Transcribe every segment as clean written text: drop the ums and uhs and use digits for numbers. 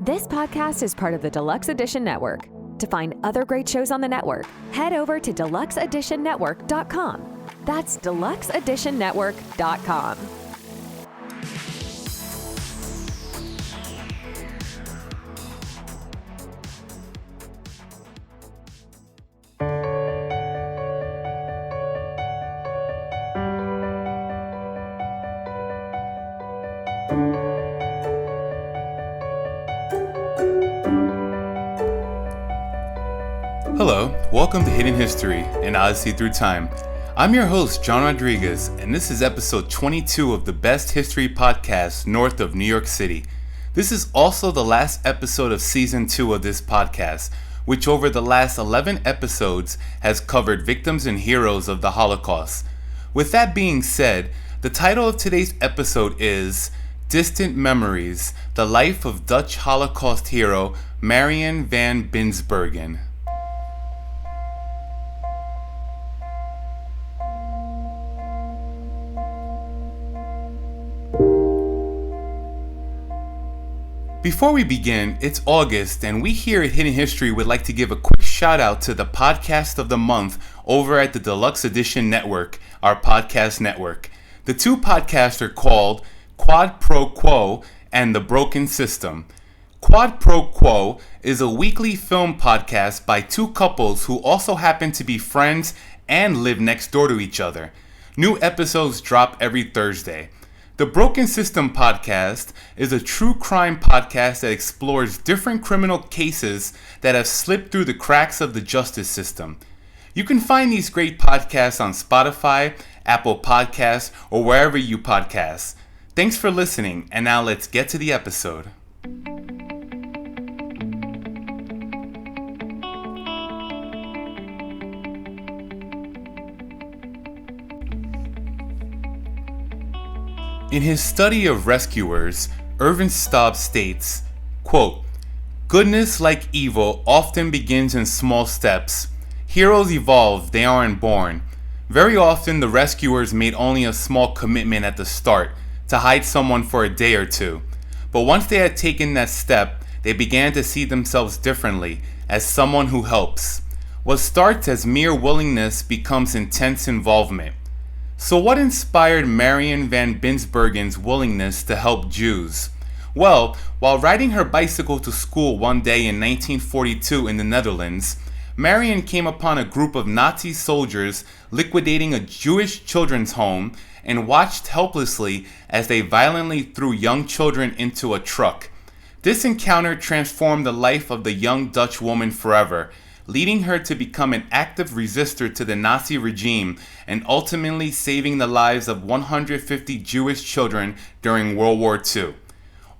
This podcast is part of the Deluxe Edition Network. To find other great shows on the network, head over to deluxeeditionnetwork.com. That's deluxeeditionnetwork.com. Hello, welcome to Hidden History and Odyssey Through Time. I'm your host, John Rodriguez, and this is episode 22 of the best history podcast north of New York City. This is also the last episode of season 2 of this podcast, which over the last 11 episodes has covered victims and heroes of the Holocaust. With that being said, the title of today's episode is Distant Memories, the life of Dutch Holocaust hero Marion van Binsbergen. Before we begin, it's August, and we here at Hidden History would like to give a quick shout out to the podcast of the month over at the Deluxe Edition Network, our podcast network. The two podcasts are called Quad Pro Quo and The Broken System. Quad Pro Quo is a weekly film podcast by two couples who also happen to be friends and live next door to each other. New episodes drop every Thursday. The Broken System podcast is a true crime podcast that explores different criminal cases that have slipped through the cracks of the justice system. You can find these great podcasts on Spotify, Apple Podcasts, or wherever you podcast. Thanks for listening, and now let's get to the episode. In his study of rescuers, Irvin Staub states, quote, "Goodness, like evil, often begins in small steps. Heroes evolve, they aren't born. Very often the rescuers made only a small commitment at the start, to hide someone for a day or two. But once they had taken that step, they began to see themselves differently, as someone who helps. What starts as mere willingness becomes intense involvement." So what inspired Marion van Binsbergen's willingness to help Jews? Well, while riding her bicycle to school one day in 1942 in the Netherlands, Marion came upon a group of Nazi soldiers liquidating a Jewish children's home and watched helplessly as they violently threw young children into a truck. This encounter transformed the life of the young Dutch woman forever, leading her to become an active resistor to the Nazi regime and ultimately saving the lives of 150 Jewish children during World War II.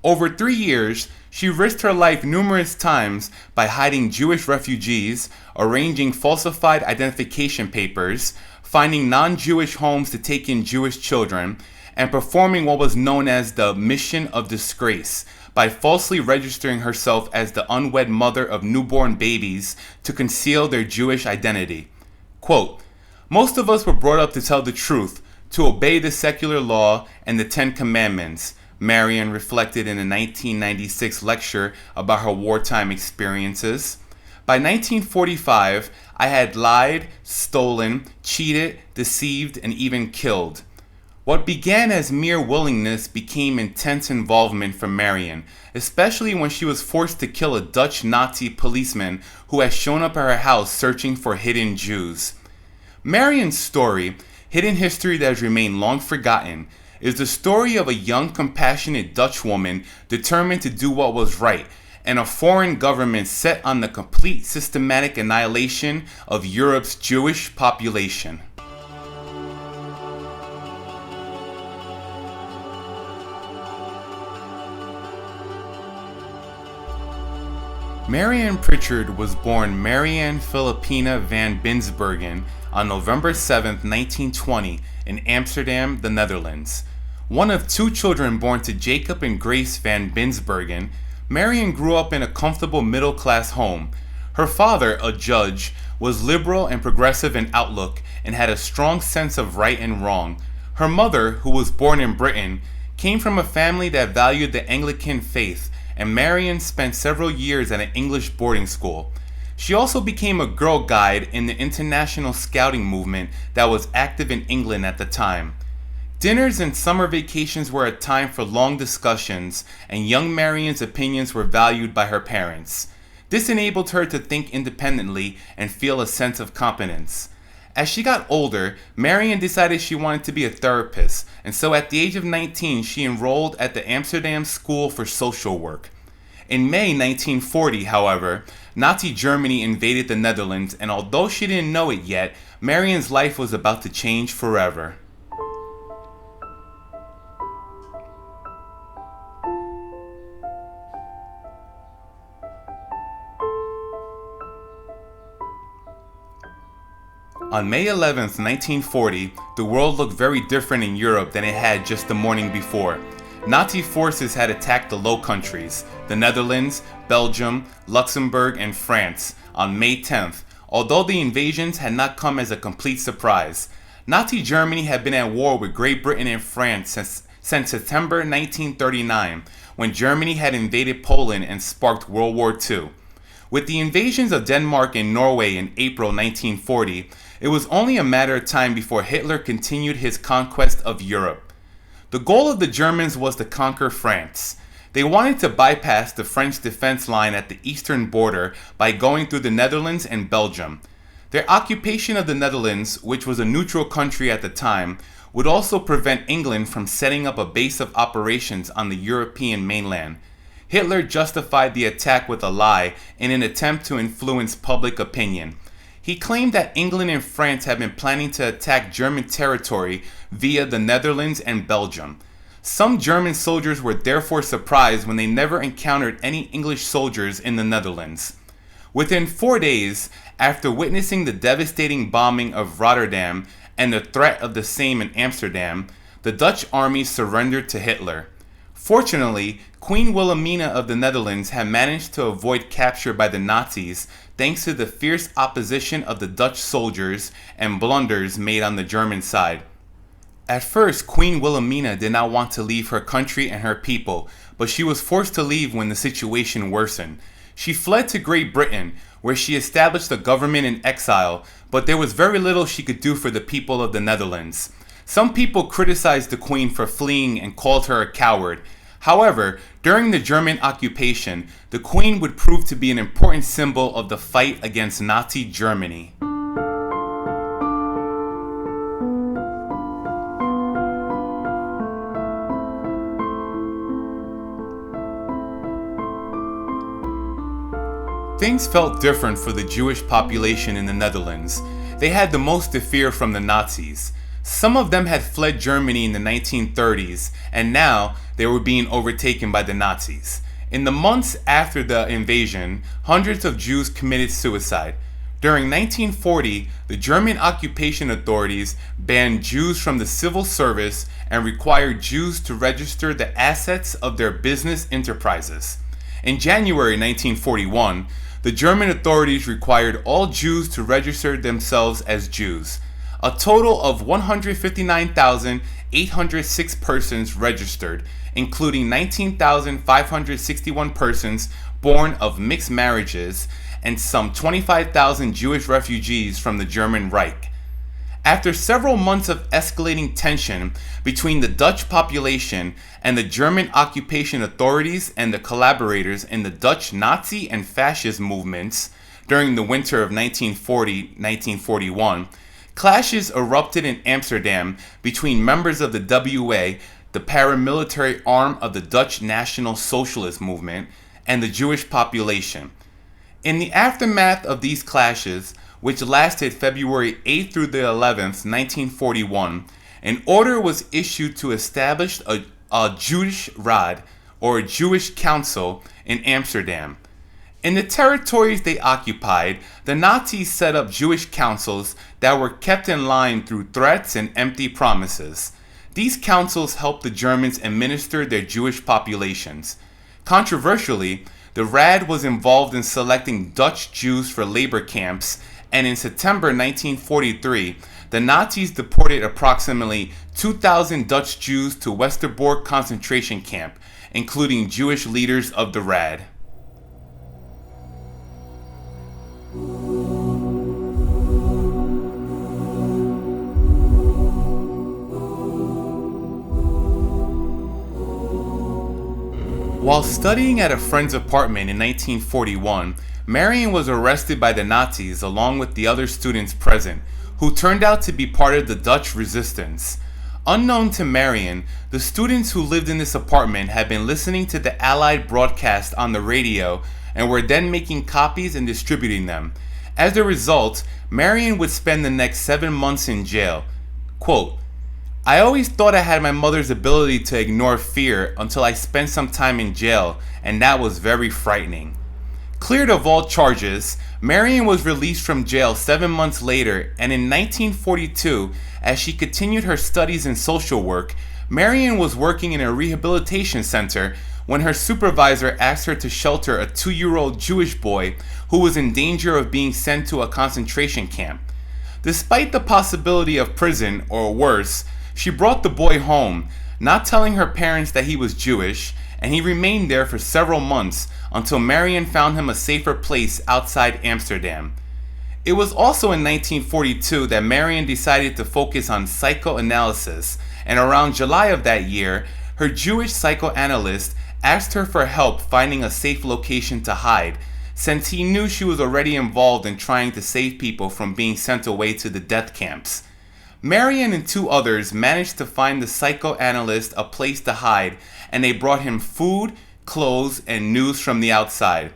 Over 3 years, she risked her life numerous times by hiding Jewish refugees, arranging falsified identification papers, finding non-Jewish homes to take in Jewish children, and performing what was known as the Mission of Disgrace, by falsely registering herself as the unwed mother of newborn babies to conceal their Jewish identity. Quote, "Most of us were brought up to tell the truth, to obey the secular law and the 10 Commandments," Marion reflected in a 1996 lecture about her wartime experiences. "By 1945, I had lied, stolen, cheated, deceived, and even killed." What began as mere willingness became intense involvement for Marion, especially when she was forced to kill a Dutch Nazi policeman who had shown up at her house searching for hidden Jews. Marion's story, hidden history that has remained long forgotten, is the story of a young, compassionate Dutch woman determined to do what was right, and a foreign government set on the complete systematic annihilation of Europe's Jewish population. Marianne Pritchard was born Marianne Philippina van Binsbergen on November 7, 1920, in Amsterdam, the Netherlands. One of two children born to Jacob and Grace van Binsbergen, Marianne grew up in a comfortable middle-class home. Her father, a judge, was liberal and progressive in outlook and had a strong sense of right and wrong. Her mother, who was born in Britain, came from a family that valued the Anglican faith and Marion spent several years at an English boarding school. She also became a Girl Guide in the international scouting movement that was active in England at the time. Dinners and summer vacations were a time for long discussions, and young Marion's opinions were valued by her parents. This enabled her to think independently and feel a sense of competence. As she got older, Marion decided she wanted to be a therapist, and so at the age of 19, she enrolled at the Amsterdam School for Social Work. In May 1940, however, Nazi Germany invaded the Netherlands, and although she didn't know it yet, Marion's life was about to change forever. On May 11, 1940, the world looked very different in Europe than it had just the morning before. Nazi forces had attacked the Low Countries, the Netherlands, Belgium, Luxembourg, and France, on May 10th, although the invasions had not come as a complete surprise. Nazi Germany had been at war with Great Britain and France since September 1939, when Germany had invaded Poland and sparked World War II. With the invasions of Denmark and Norway in April 1940, it was only a matter of time before Hitler continued his conquest of Europe. The goal of the Germans was to conquer France. They wanted to bypass the French defense line at the eastern border by going through the Netherlands and Belgium. Their occupation of the Netherlands, which was a neutral country at the time, would also prevent England from setting up a base of operations on the European mainland. Hitler justified the attack with a lie in an attempt to influence public opinion. He claimed that England and France had been planning to attack German territory via the Netherlands and Belgium. Some German soldiers were therefore surprised when they never encountered any English soldiers in the Netherlands. Within 4 days, after witnessing the devastating bombing of Rotterdam and the threat of the same in Amsterdam, the Dutch army surrendered to Hitler. Fortunately, Queen Wilhelmina of the Netherlands had managed to avoid capture by the Nazis thanks to the fierce opposition of the Dutch soldiers and blunders made on the German side. At first, Queen Wilhelmina did not want to leave her country and her people, but she was forced to leave when the situation worsened. She fled to Great Britain, where she established a government in exile, but there was very little she could do for the people of the Netherlands. Some people criticized the Queen for fleeing and called her a coward. However, during the German occupation, the Queen would prove to be an important symbol of the fight against Nazi Germany. Things felt different for the Jewish population in the Netherlands. They had the most to fear from the Nazis. Some of them had fled Germany in the 1930s, and now they were being overtaken by the Nazis. In the months after the invasion, hundreds of Jews committed suicide. During 1940, the German occupation authorities banned Jews from the civil service and required Jews to register the assets of their business enterprises. In January 1941, the German authorities required all Jews to register themselves as Jews. A total of 159,806 persons registered, including 19,561 persons born of mixed marriages and some 25,000 Jewish refugees from the German Reich. After several months of escalating tension between the Dutch population and the German occupation authorities and the collaborators in the Dutch Nazi and fascist movements during the winter of 1940-1941, clashes erupted in Amsterdam between members of the WA, the paramilitary arm of the Dutch National Socialist movement, and the Jewish population. In the aftermath of these clashes, which lasted February 8th through the 11th, 1941, an order was issued to establish a Jewish Raad, or a Jewish council, in Amsterdam. In the territories they occupied, the Nazis set up Jewish councils that were kept in line through threats and empty promises. These councils helped the Germans administer their Jewish populations. Controversially, the Raad was involved in selecting Dutch Jews for labor camps, and in September 1943, the Nazis deported approximately 2,000 Dutch Jews to Westerbork concentration camp, including Jewish leaders of the Rad. While studying at a friend's apartment in 1941, Marion was arrested by the Nazis along with the other students present, who turned out to be part of the Dutch resistance. Unknown to Marion, the students who lived in this apartment had been listening to the Allied broadcast on the radio and were then making copies and distributing them. As a result, Marion would spend the next 7 months in jail. Quote, "I always thought I had my mother's ability to ignore fear until I spent some time in jail, and that was very frightening." Cleared of all charges, Marion was released from jail 7 months later, and in 1942, as she continued her studies in social work, Marion was working in a rehabilitation center when her supervisor asked her to shelter a 2-year-old Jewish boy who was in danger of being sent to a concentration camp. Despite the possibility of prison or worse, she brought the boy home, not telling her parents that he was Jewish, and he remained there for several months until Marion found him a safer place outside Amsterdam. It was also in 1942 that Marion decided to focus on psychoanalysis, and around July of that year, her Jewish psychoanalyst asked her for help finding a safe location to hide, since he knew she was already involved in trying to save people from being sent away to the death camps. Marion and 2 others managed to find the psychoanalyst a place to hide, and they brought him food, clothes, and news from the outside.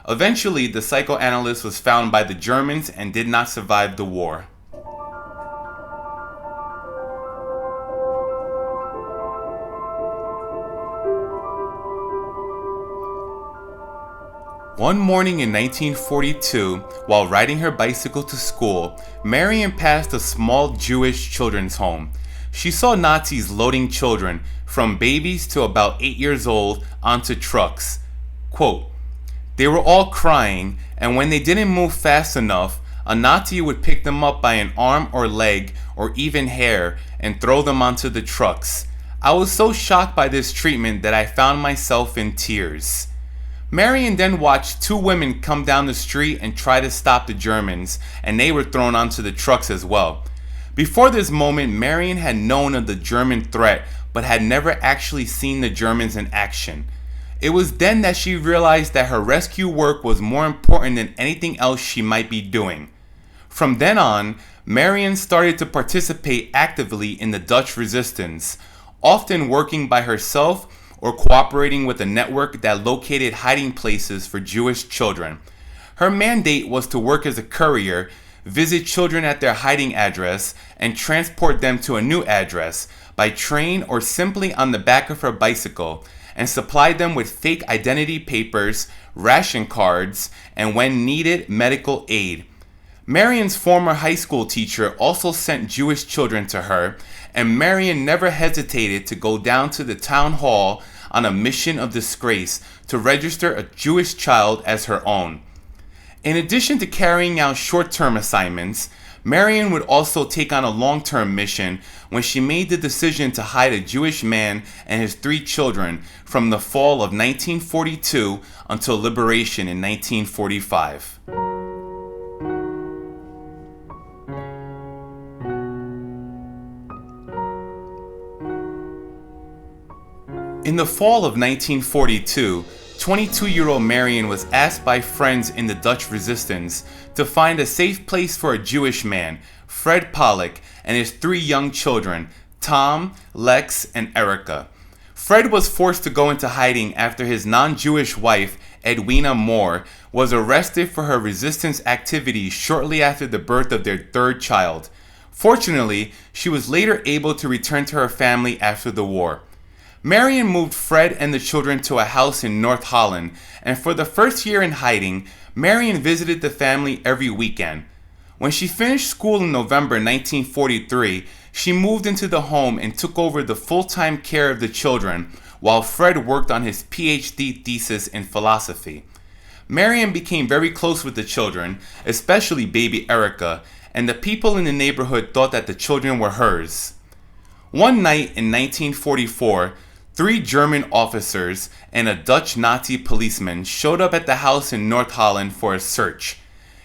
Eventually, the psychoanalyst was found by the Germans and did not survive the war. One morning in 1942, while riding her bicycle to school, Marion passed a small Jewish children's home. She saw Nazis loading children, from babies to about 8 years old, onto trucks. Quote, "They were all crying, and when they didn't move fast enough, a Nazi would pick them up by an arm or leg or even hair and throw them onto the trucks. I was so shocked by this treatment that I found myself in tears." Marion then watched 2 women come down the street and try to stop the Germans, and they were thrown onto the trucks as well. Before this moment, Marion had known of the German threat, but had never actually seen the Germans in action. It was then that she realized that her rescue work was more important than anything else she might be doing. From then on, Marion started to participate actively in the Dutch resistance, often working by herself or cooperating with a network that located hiding places for Jewish children. Her mandate was to work as a courier, visit children at their hiding address, and transport them to a new address by train or simply on the back of her bicycle, and supply them with fake identity papers, ration cards, and when needed, medical aid. Marion's former high school teacher also sent Jewish children to her, and Marion never hesitated to go down to the town hall on a mission of disgrace to register a Jewish child as her own. In addition to carrying out short-term assignments, Marion would also take on a long-term mission when she made the decision to hide a Jewish man and his 3 children from the fall of 1942 until liberation in 1945. In the fall of 1942, 22-year-old Marion was asked by friends in the Dutch resistance to find a safe place for a Jewish man, Fred Pollock, and his 3 young children, Tom, Lex, and Erica. Fred was forced to go into hiding after his non-Jewish wife, Edwina Moore, was arrested for her resistance activities shortly after the birth of their 3rd child. Fortunately, she was later able to return to her family after the war. Marion moved Fred and the children to a house in North Holland, and for the first year in hiding, Marion visited the family every weekend. When she finished school in November 1943, she moved into the home and took over the full-time care of the children, while Fred worked on his PhD thesis in philosophy. Marion became very close with the children, especially baby Erica, and the people in the neighborhood thought that the children were hers. One night in 1944, 3 German officers and a Dutch Nazi policeman showed up at the house in North Holland for a search.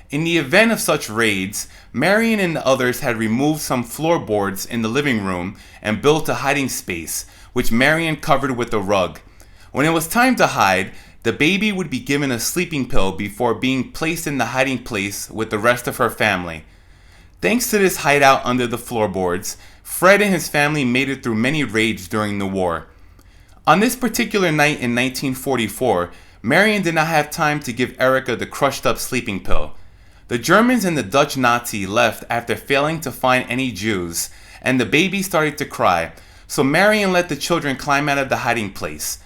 In the event of such raids, Marion and the others had removed some floorboards in the living room and built a hiding space, which Marion covered with a rug. When it was time to hide, the baby would be given a sleeping pill before being placed in the hiding place with the rest of her family. Thanks to this hideout under the floorboards, Fred and his family made it through many raids during the war. On this particular night in 1944, Marion did not have time to give Erica the crushed up sleeping pill. The Germans and the Dutch Nazi left after failing to find any Jews, and the baby started to cry, so Marion let the children climb out of the hiding place.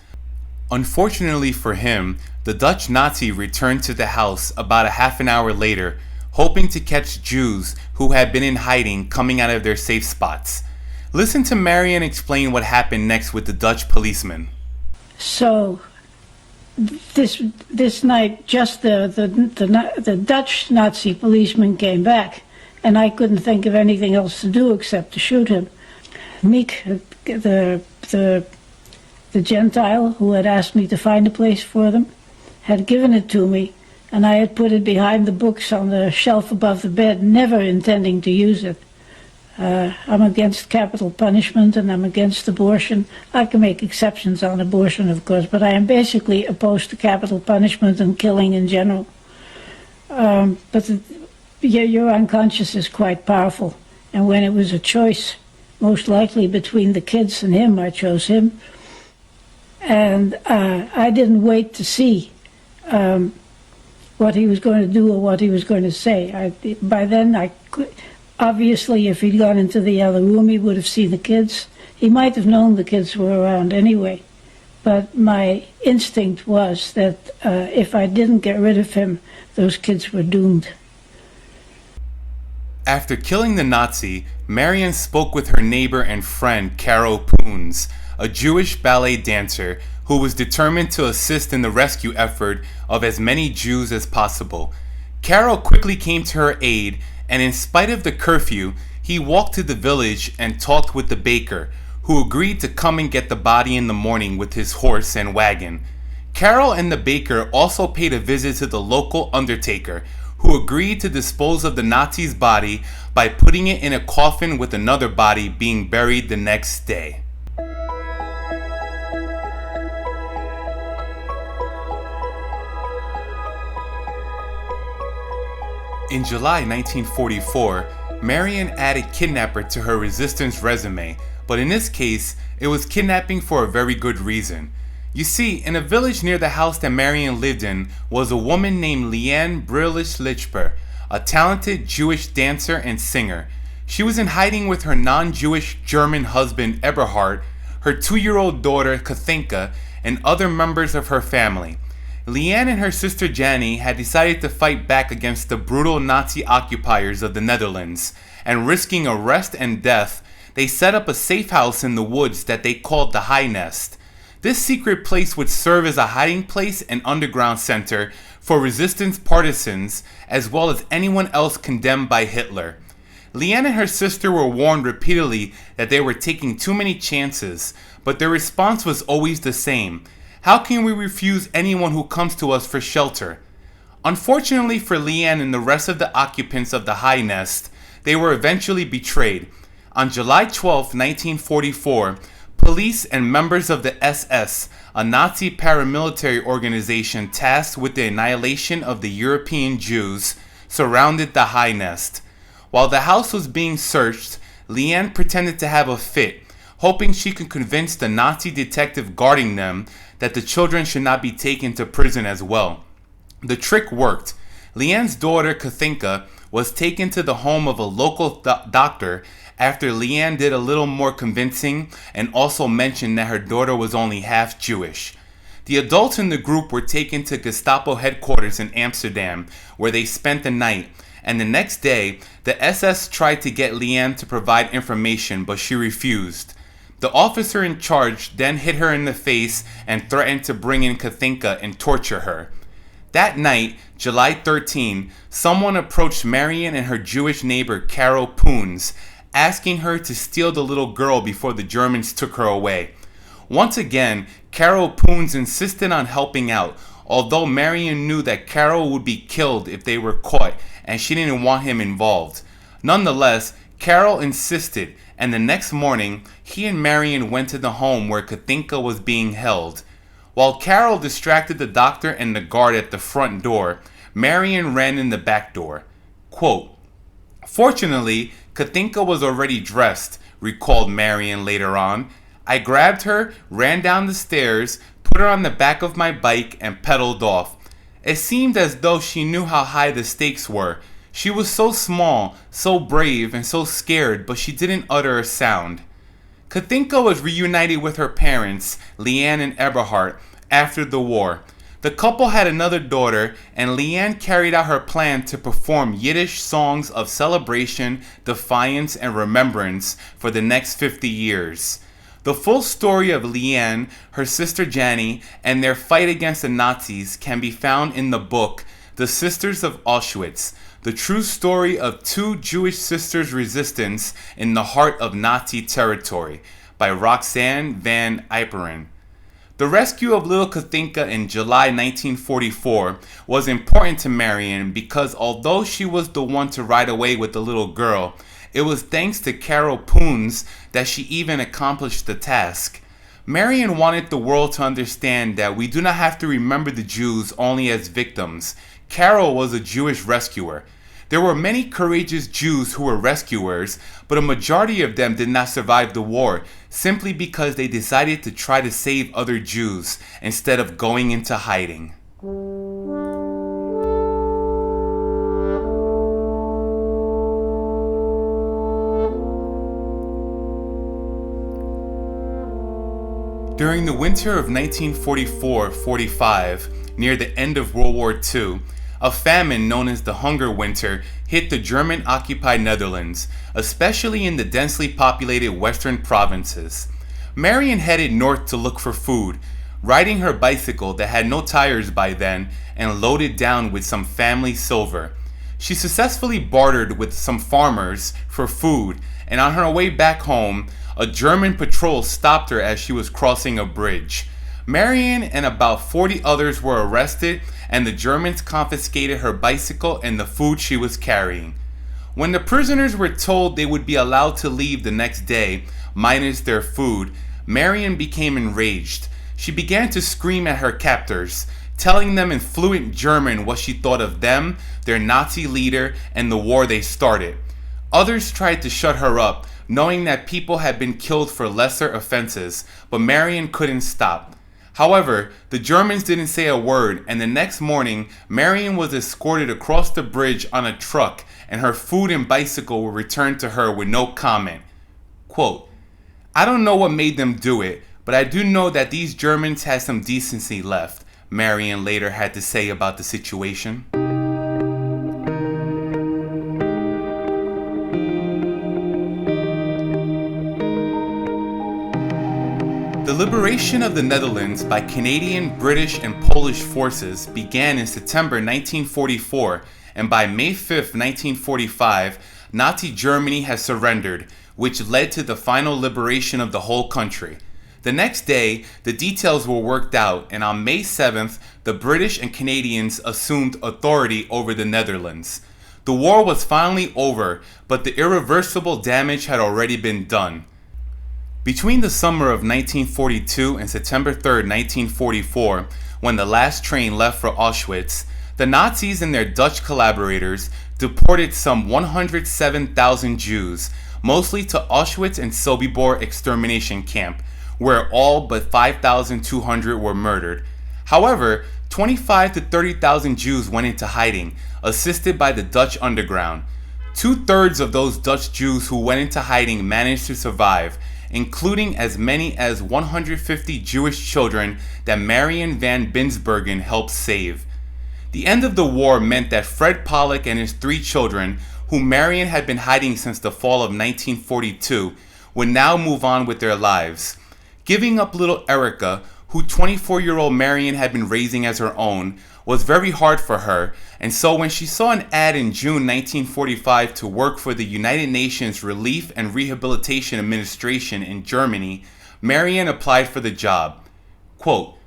Unfortunately for him, the Dutch Nazi returned to the house about a half an hour later, hoping to catch Jews who had been in hiding coming out of their safe spots. Listen to Marion explain what happened next with the Dutch policeman. So this night, just the Dutch Nazi policeman came back, and I couldn't think of anything else to do except to shoot him. Meek, the Gentile who had asked me to find a place for them, had given it to me, and I had put it behind the books on the shelf above the bed, never intending to use it. I'm against capital punishment and I'm against abortion. I can make exceptions on abortion, of course, but I am basically opposed to capital punishment and killing in general. But your unconscious is quite powerful. And when it was a choice, most likely between the kids and him, I chose him. And I didn't wait to see what he was going to do or what he was going to say. By then, I could... Obviously, if he'd gone into the other room, he would have seen the kids. He might have known the kids were around anyway. But my instinct was that if I didn't get rid of him, those kids were doomed. After killing the Nazi, Marion spoke with her neighbor and friend Carol Poons, a Jewish ballet dancer who was determined to assist in the rescue effort of as many Jews as possible. Carol quickly came to her aid, and in spite of the curfew, he walked to the village and talked with the baker, who agreed to come and get the body in the morning with his horse and wagon. Carol and the baker also paid a visit to the local undertaker, who agreed to dispose of the Nazi's body by putting it in a coffin with another body being buried the next day. In July 1944, Marion added kidnapper to her resistance resume, but in this case, it was kidnapping for a very good reason. You see, in a village near the house that Marion lived in was a woman named Leanne Brillich-Lichper, a talented Jewish dancer and singer. She was in hiding with her non-Jewish German husband Eberhard, her 2-year-old daughter Kathinka, and other members of her family. Leanne and her sister Jannie had decided to fight back against the brutal Nazi occupiers of the Netherlands, and risking arrest and death, they set up a safe house in the woods that they called the High Nest. This secret place would serve as a hiding place and underground center for resistance partisans, as well as anyone else condemned by Hitler. Leanne and her sister were warned repeatedly that they were taking too many chances, but their response was always the same: how can we refuse anyone who comes to us for shelter? Unfortunately for Leanne and the rest of the occupants of the High Nest, they were eventually betrayed. On July 12, 1944, police and members of the SS, a Nazi paramilitary organization tasked with the annihilation of the European Jews, surrounded the High Nest. While the house was being searched, Leanne pretended to have a fit, hoping she could convince the Nazi detective guarding them that the children should not be taken to prison as well. The trick worked. Leanne's daughter, Kathinka, was taken to the home of a local doctor after Leanne did a little more convincing and also mentioned that her daughter was only half Jewish. The adults in the group were taken to Gestapo headquarters in Amsterdam, where they spent the night, and the next day, the SS tried to get Leanne to provide information, but she refused. The officer in charge then hit her in the face and threatened to bring in Kathinka and torture her. That night, July 13, someone approached Marion and her Jewish neighbor Carol Poons, asking her to steal the little girl before the Germans took her away. Once again, Carol Poons insisted on helping out, although Marion knew that Carol would be killed if they were caught, and she didn't want him involved. Nonetheless, Carol insisted, and the next morning, he and Marion went to the home where Katinka was being held. While Carol distracted the doctor and the guard at the front door, Marion ran in the back door. Quote, "Fortunately, Katinka was already dressed," recalled Marion later on. "I grabbed her, ran down the stairs, put her on the back of my bike, and pedaled off. It seemed as though she knew how high the stakes were. She was so small, so brave, and so scared, but she didn't utter a sound." Katinka was reunited with her parents, Leanne and Eberhard, after the war. The couple had another daughter, and Leanne carried out her plan to perform Yiddish songs of celebration, defiance, and remembrance for the next 50 years. The full story of Leanne, her sister Jannie, and their fight against the Nazis can be found in the book The Sisters of Auschwitz, the true story of two Jewish sisters' resistance in the heart of Nazi territory, by Roxanne van Iperen. The rescue of little Katinka in July 1944 was important to Marion because although she was the one to ride away with the little girl, it was thanks to Carol Poons that she even accomplished the task. Marion wanted the world to understand that we do not have to remember the Jews only as victims. Carol was a Jewish rescuer. There were many courageous Jews who were rescuers, but a majority of them did not survive the war simply because they decided to try to save other Jews instead of going into hiding. During the winter of 1944-45, near the end of World War II, a famine known as the Hunger Winter hit the German-occupied Netherlands, especially in the densely populated western provinces. Marion headed north to look for food, riding her bicycle that had no tires by then and loaded down with some family silver. She successfully bartered with some farmers for food, and on her way back home, a German patrol stopped her as she was crossing a bridge. Marion and about 40 others were arrested, and the Germans confiscated her bicycle and the food she was carrying. When the prisoners were told they would be allowed to leave the next day, minus their food, Marion became enraged. She began to scream at her captors, telling them in fluent German what she thought of them, their Nazi leader, and the war they started. Others tried to shut her up, knowing that people had been killed for lesser offenses, but Marion couldn't stop. However, the Germans didn't say a word, and the next morning, Marion was escorted across the bridge on a truck, and her food and bicycle were returned to her with no comment. Quote, "I don't know what made them do it, but I do know that these Germans had some decency left," Marion later had to say about the situation. The liberation of the Netherlands by Canadian, British, and Polish forces began in September 1944, and by May 5, 1945, Nazi Germany had surrendered, which led to the final liberation of the whole country. The next day, the details were worked out, and on May 7th, the British and Canadians assumed authority over the Netherlands. The war was finally over, but the irreversible damage had already been done. Between the summer of 1942 and September 3, 1944, when the last train left for Auschwitz, the Nazis and their Dutch collaborators deported some 107,000 Jews, mostly to Auschwitz and Sobibor extermination camp, where all but 5,200 were murdered. However, 25 to 30,000 Jews went into hiding, assisted by the Dutch underground. 2/3 of those Dutch Jews who went into hiding managed to survive, including as many as 150 Jewish children that Marion van Binsbergen helped save. The end of the war meant that Fred Pollock and his 3 children, whom Marion had been hiding since the fall of 1942, would now move on with their lives. Giving up little Erica, who 24-year-old Marion had been raising as her own, was very hard for her, and so when she saw an ad in June 1945 to work for the United Nations Relief and Rehabilitation Administration in Germany, Marion applied for the job. Quote,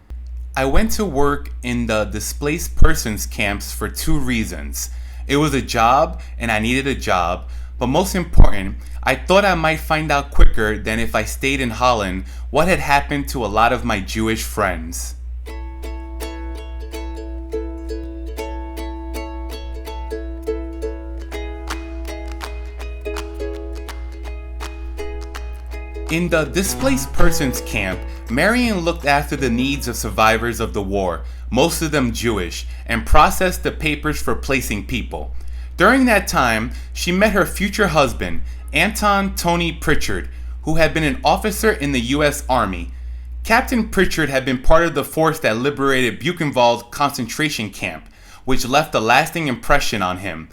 "I went to work in the displaced persons camps for 2 reasons. It was a job and I needed a job, but most important, I thought I might find out quicker than if I stayed in Holland what had happened to a lot of my Jewish friends." In the displaced persons camp, Marion looked after the needs of survivors of the war, most of them Jewish, and processed the papers for placing people. During that time, she met her future husband, Anton Tony Pritchard, who had been an officer in the U.S. Army. Captain Pritchard had been part of the force that liberated Buchenwald concentration camp, which left a lasting impression on him.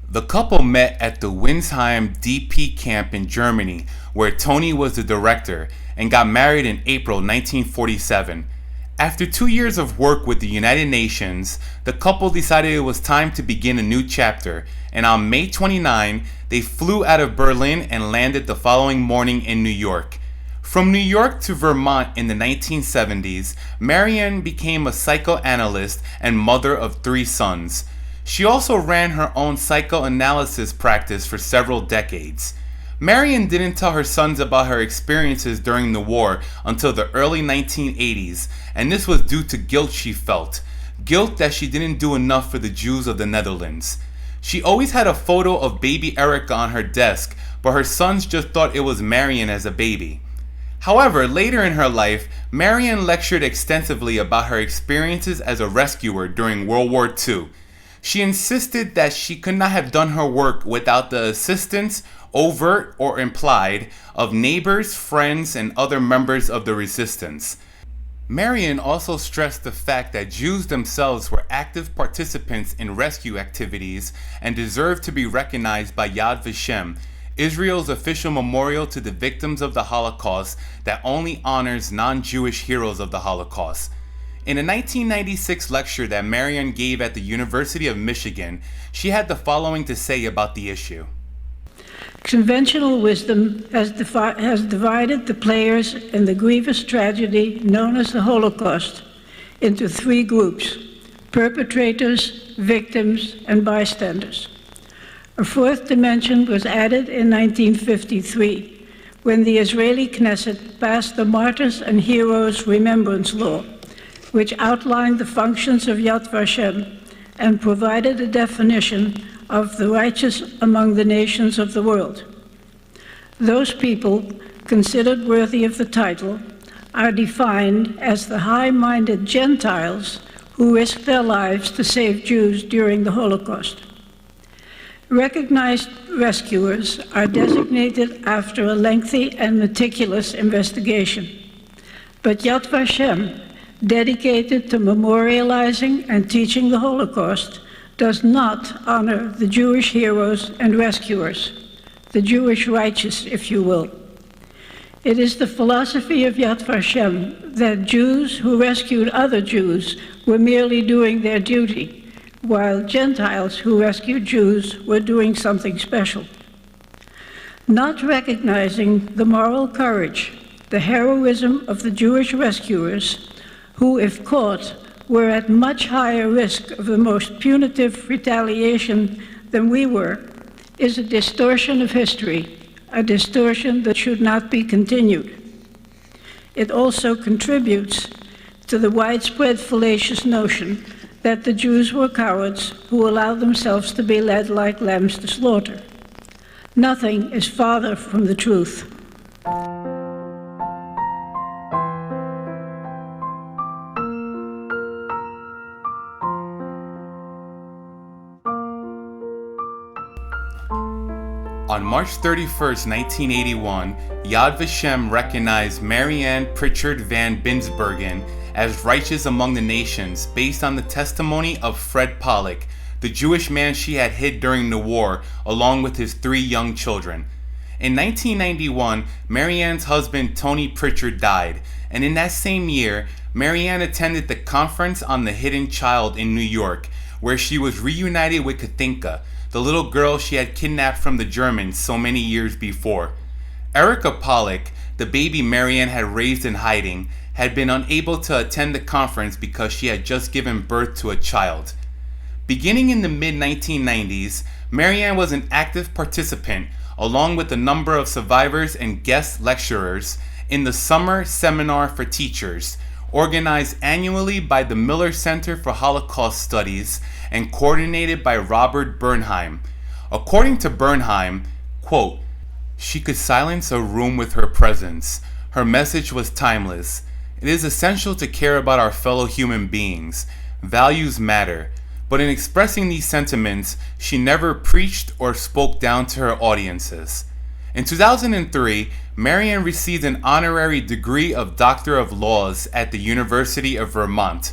The couple met at the Winsheim DP camp in Germany, where Tony was the director, and got married in April 1947. After 2 years of work with the United Nations, the couple decided it was time to begin a new chapter, and on May 29, they flew out of Berlin and landed the following morning in New York. From New York to Vermont in the 1970s, Marion became a psychoanalyst and mother of 3 sons. She also ran her own psychoanalysis practice for several decades. Marion didn't tell her sons about her experiences during the war until the early 1980s, and this was due to guilt she felt. Guilt that she didn't do enough for the Jews of the Netherlands. She always had a photo of baby Erica on her desk, but her sons just thought it was Marion as a baby. However, later in her life, Marion lectured extensively about her experiences as a rescuer during World War II. She insisted that she could not have done her work without the assistance, overt or implied, of neighbors, friends, and other members of the resistance. Marion also stressed the fact that Jews themselves were active participants in rescue activities and deserved to be recognized by Yad Vashem, Israel's official memorial to the victims of the Holocaust that only honors non-Jewish heroes of the Holocaust. In a 1996 lecture that Marion gave at the University of Michigan, she had the following to say about the issue. Conventional wisdom has divided the players in the grievous tragedy known as the Holocaust into 3 groups: perpetrators, victims, and bystanders. A 4th dimension was added in 1953 when the Israeli Knesset passed the Martyrs and Heroes Remembrance Law, which outlined the functions of Yad Vashem and provided a definition of the righteous among the nations of the world. Those people considered worthy of the title are defined as the high-minded Gentiles who risked their lives to save Jews during the Holocaust. Recognized rescuers are designated after a lengthy and meticulous investigation, but Yad Vashem, dedicated to memorializing and teaching the Holocaust, does not honor the Jewish heroes and rescuers, the Jewish righteous, if you will. It is the philosophy of Yad Vashem that Jews who rescued other Jews were merely doing their duty, while Gentiles who rescued Jews were doing something special. Not recognizing the moral courage, the heroism of the Jewish rescuers, who, if caught, were at much higher risk of the most punitive retaliation than we were, is a distortion of history, a distortion that should not be continued. It also contributes to the widespread fallacious notion that the Jews were cowards who allowed themselves to be led like lambs to slaughter. Nothing is farther from the truth. On March 31st, 1981, Yad Vashem recognized Marion Pritchard van Binsbergen as righteous among the nations based on the testimony of Fred Pollock, the Jewish man she had hid during the war, along with his 3 young children. In 1991, Marianne's husband Tony Pritchard died, and in that same year, Marianne attended the Conference on the Hidden Child in New York, where she was reunited with Katinka, the little girl she had kidnapped from the Germans so many years before. Erica Pollock, the baby Marianne had raised in hiding, had been unable to attend the conference because she had just given birth to a child. Beginning in the mid-1990s, Marianne was an active participant, along with a number of survivors and guest lecturers, in the Summer Seminar for Teachers, organized annually by the Miller Center for Holocaust Studies and coordinated by Robert Bernheim. According to Bernheim, quote, "She could silence a room with her presence. Her message was timeless. It is essential to care about our fellow human beings. Values matter. But in expressing these sentiments, she never preached or spoke down to her audiences." In 2003, Marianne received an honorary degree of Doctor of Laws at the University of Vermont.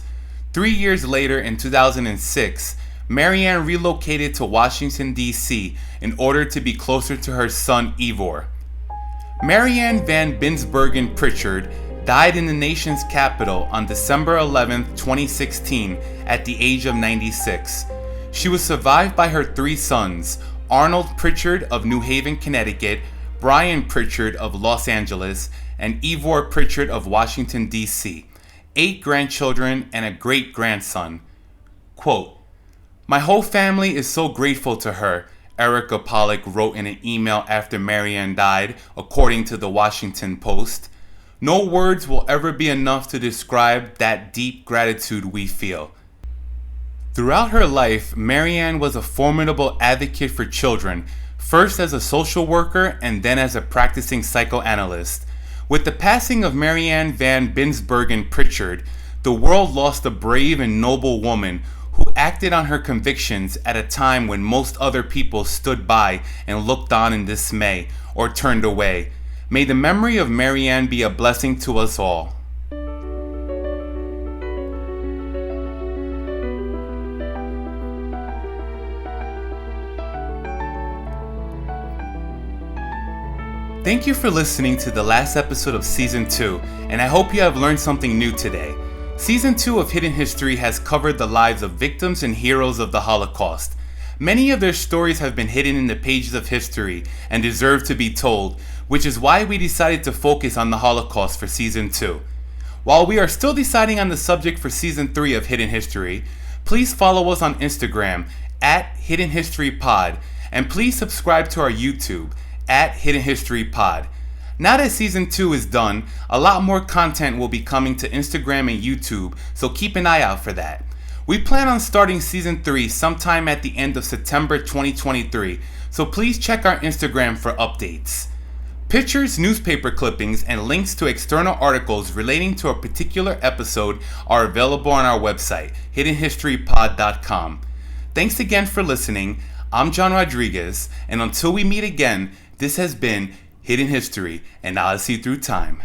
3 years later, in 2006, Marianne relocated to Washington, D.C. in order to be closer to her son Ivor. Marion van Binsbergen Pritchard died in the nation's capital on December 11, 2016, at the age of 96. She was survived by her 3 sons, Arnold Pritchard of New Haven, Connecticut, Brian Pritchard of Los Angeles, and Ivor Pritchard of Washington, D.C., 8 grandchildren and a great-grandson. Quote, "My whole family is so grateful to her," Erica Pollock wrote in an email after Marianne died, according to the Washington Post. "No words will ever be enough to describe that deep gratitude we feel." Throughout her life, Marianne was a formidable advocate for children, first as a social worker and then as a practicing psychoanalyst. With the passing of Marianne van Binsbergen Pritchard, the world lost a brave and noble woman who acted on her convictions at a time when most other people stood by and looked on in dismay or turned away. May the memory of Marianne be a blessing to us all. Thank you for listening to the last episode of Season 2, and I hope you have learned something new today. Season 2 of Hidden History has covered the lives of victims and heroes of the Holocaust. Many of their stories have been hidden in the pages of history and deserve to be told, which is why we decided to focus on the Holocaust for Season 2. While we are still deciding on the subject for Season 3 of Hidden History, please follow us on Instagram at Hidden History Pod, and please subscribe to our YouTube at Hidden History Pod. Now that Season 2 is done, a lot more content will be coming to Instagram and YouTube, so keep an eye out for that. We plan on starting Season 3 sometime at the end of September 2023, so please check our Instagram for updates. Pictures, newspaper clippings, and links to external articles relating to a particular episode are available on our website, hiddenhistorypod.com. Thanks again for listening. I'm John Rodriguez, and until we meet again, this has been Hidden History and Odyssey Through Time.